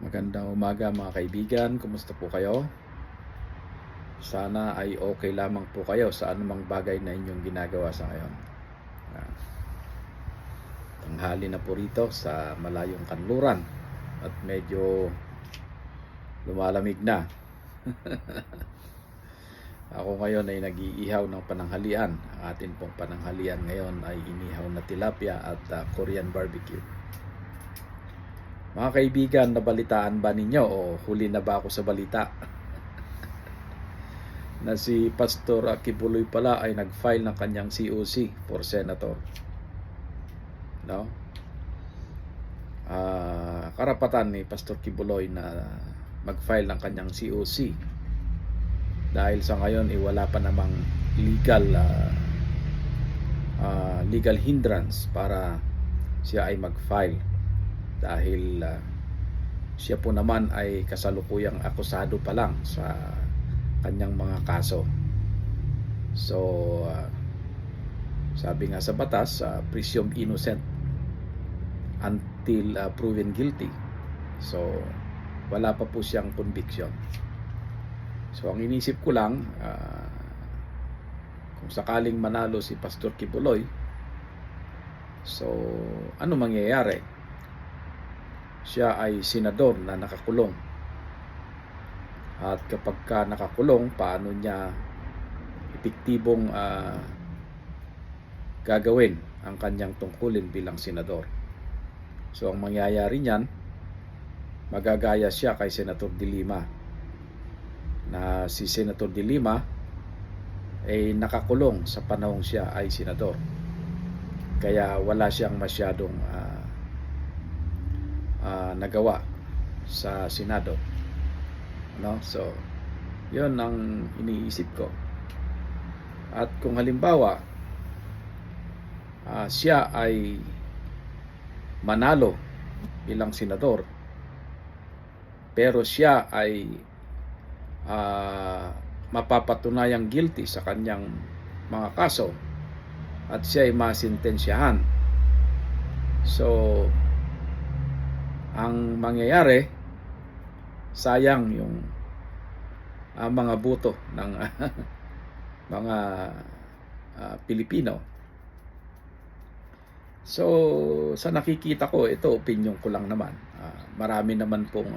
Magandang umaga mga kaibigan, kumusta po kayo? Sana ay okay lamang po kayo sa anumang bagay na inyong ginagawa sa ngayon. Tanghali na po rito sa malayong kanluran at medyo lumalamig na. Ako ngayon ay nag-iihaw ng pananghalian. Ang atin pong pananghalian ngayon ay inihaw na tilapia at Korean barbecue. Mga kaibigan, nabalitaan ba ninyo o huli na ba ako sa balita? Na si Pastor Kibuloy pala ay nag-file ng kanyang COC for Senator. No? Karapatan ni Pastor Kibuloy na mag-file ng kanyang COC dahil sa ngayon wala pa namang legal hindrance para siya ay mag-file dahil siya po naman ay kasalukuyang akusado pa lang sa kanyang mga kaso. So sabi nga sa batas, presumed innocent until proven guilty. So wala pa po siyang conviction. So ang inisip ko lang, kung sakaling manalo si Pastor Kibuloy, so ano mangyayari? Siya ay senador na nakakulong. At kapag ka nakakulong, paano niya epektibong gagawin ang kanyang tungkulin bilang senador? So ang mangyayari niyan, magagaya siya kay Senator De Lima, na si Senator De Lima ay nakakulong sa panahong siya ay senador. Kaya wala siyang masyadong nagawa sa Senado. No? So, yun ang iniisip ko. At kung halimbawa, siya ay manalo bilang senador, pero siya ay mapapatunayang guilty sa kanyang mga kaso at siya ay masintensyahan. So, ang mangyayari, sayang yung mga boto ng mga Pilipino. So sa nakikita ko, ito opinion ko lang naman, marami naman pong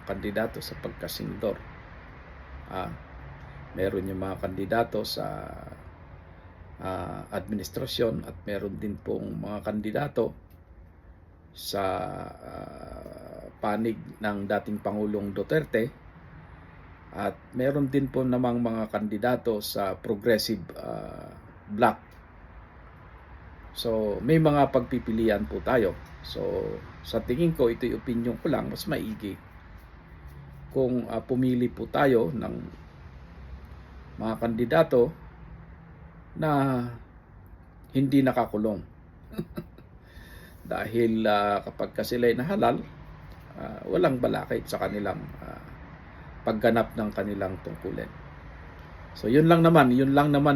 kandidato sa pagkasenador. Meron yung mga kandidato sa administrasyon at meron din pong mga kandidato sa panig ng dating Pangulong Duterte at meron din po namang mga kandidato sa progressive bloc. So may mga pagpipilian po tayo. So sa tingin ko, ito'y opinion ko lang, mas maigi kung pumili po tayo ng mga kandidato na hindi nakakulong. Dahil kapag sila'y nahalal, walang balakid sa kanilang pagganap ng kanilang tungkulin. So yun lang naman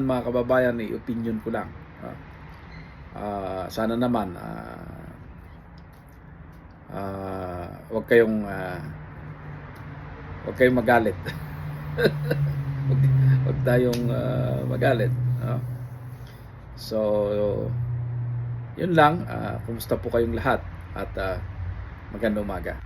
mga kababayan, opinion ko lang. Sana naman wag kayong magalit. Wag tayong magalit. So yun lang. Kumusta po kayong lahat at magandang umaga.